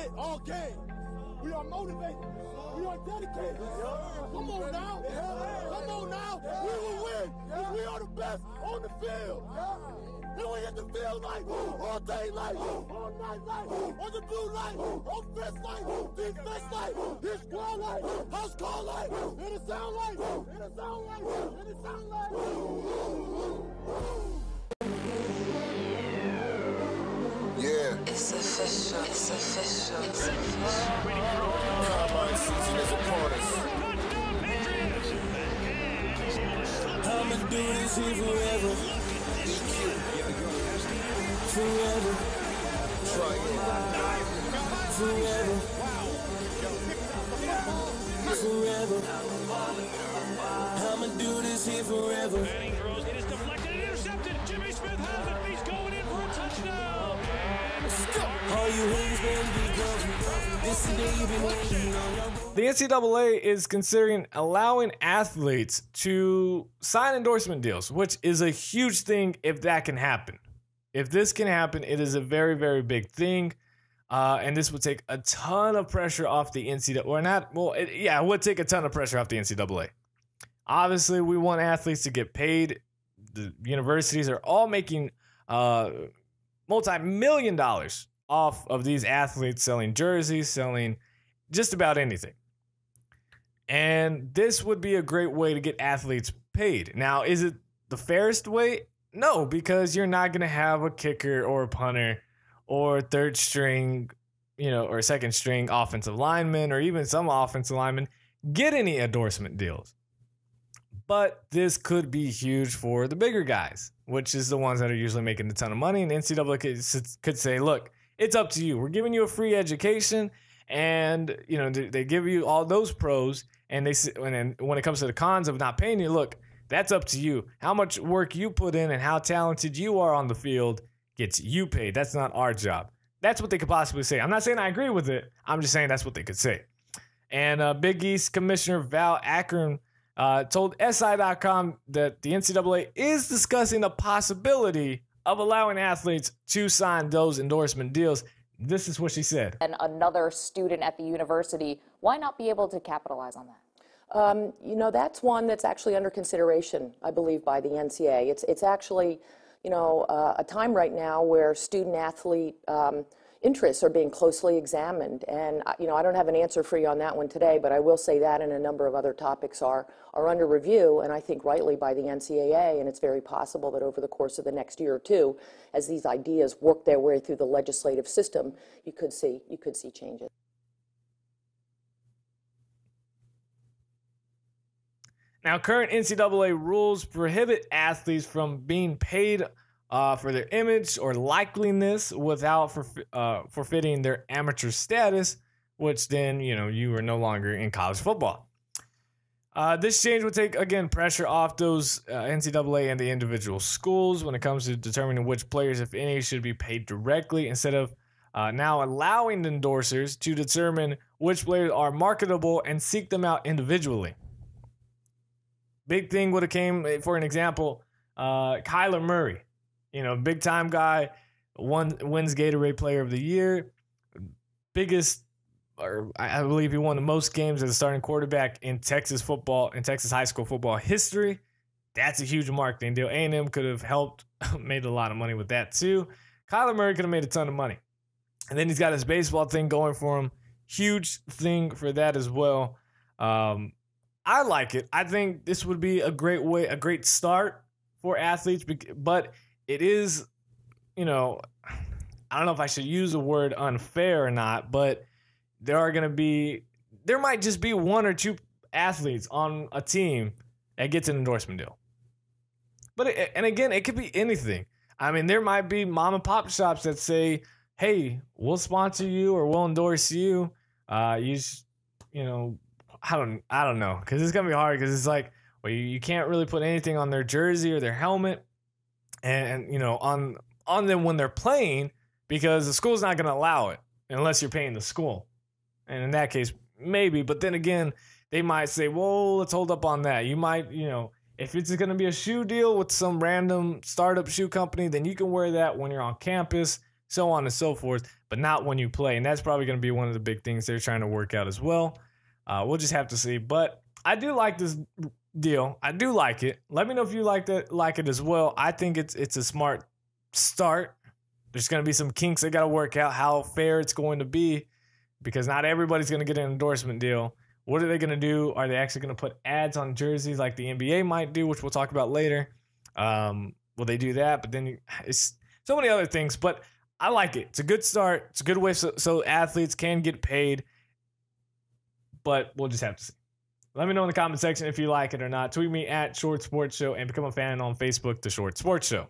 it all game. We are motivated. We are dedicated. Come on now. Come on now. We will win. We are the best on the field. Then we hit the field like all day light, all night light, on the blue light, offense light, defense light, his squad light, house call light, and it sound light, and it sound light, and it sound light. Yeah. It's official. It's official. It's official. Combine season is upon us. I'ma do this here forever. Forever. Try it. Forever. Forever. I'ma do this here forever. Manning throws. It is deflected and intercepted. Jimmy Smith has it. He's going in for a touchdown. All you haters better be gone. This is the day you've been waiting on. The NCAA is considering allowing athletes to sign endorsement deals, which is a huge thing if that can happen. If this can happen, it is a very, very big thing. And this would take a ton of pressure off the NCAA. Or not, well, it would take a ton of pressure off the NCAA. Obviously, we want athletes to get paid. The universities are all making multi-million dollars off of these athletes selling jerseys, selling just about anything. And this would be a great way to get athletes paid. Now, is it the fairest way? No, because you're not going to have a kicker or a punter or third string, or second string offensive lineman or even some offensive linemen get any endorsement deals. But this could be huge for the bigger guys, which is the ones that are usually making a ton of money. And NCAA could say, look, it's up to you. We're giving you a free education, and they give you all those pros. And then when it comes to the cons of not paying you, look, that's up to you. How much work you put in and how talented you are on the field gets you paid. That's not our job. That's what they could possibly say. I'm not saying I agree with it. I'm just saying that's what they could say. And Big East Commissioner Val Ackerman told SI.com that the NCAA is discussing the possibility of allowing athletes to sign those endorsement deals. This is what she said. And another student at the university, why not be able to capitalize on that? That's one that's actually under consideration, I believe, by the NCAA. It's actually, a time right now where student-athlete interests are being closely examined. And, I don't have an answer for you on that one today, but I will say that and a number of other topics are under review, and I think rightly by the NCAA, and it's very possible that over the course of the next year or two, as these ideas work their way through the legislative system, you could see changes. Now, current NCAA rules prohibit athletes from being paid for their image or likeliness without forfeiting their amateur status, which then, you are no longer in college football. This change would take, again, pressure off those NCAA and the individual schools when it comes to determining which players, if any, should be paid directly instead of now allowing the endorsers to determine which players are marketable and seek them out individually. Big thing would have came, for an example, Kyler Murray, big time guy, wins Gatorade Player of the Year, I believe he won the most games as a starting quarterback in Texas high school football history. That's a huge marketing deal. A&M could have helped, made a lot of money with that too. Kyler Murray could have made a ton of money. And then he's got his baseball thing going for him. Huge thing for that as well. I like it. I think this would be a great start for athletes, but it is, I don't know if I should use the word unfair or not, but there might just be one or two athletes on a team that gets an endorsement deal. But, again, it could be anything. I mean, there might be mom and pop shops that say, hey, we'll sponsor you or we'll endorse you. I don't know, because it's going to be hard because it's like, well, you can't really put anything on their jersey or their helmet and on them when they're playing because the school's not going to allow it unless you're paying the school. And in that case, maybe. But then again, they might say, well, let's hold up on that. You might, if it's going to be a shoe deal with some random startup shoe company, then you can wear that when you're on campus. so on and so forth, but not when you play. And that's probably going to be one of the big things they're trying to work out as well. We'll just have to see. But I do like this deal. I do like it. Let me know if you like it as well. I think it's a smart start. There's going to be some kinks they got to work out, how fair it's going to be, because not everybody's going to get an endorsement deal. What are they going to do? Are they actually going to put ads on jerseys like the NBA might do, which we'll talk about later? Will they do that? But then it's so many other things. But I like it. It's a good start. It's a good way so athletes can get paid. But we'll just have to see. Let me know in the comment section if you like it or not. Tweet me at Short Sports Show and become a fan on Facebook, The Short Sports Show.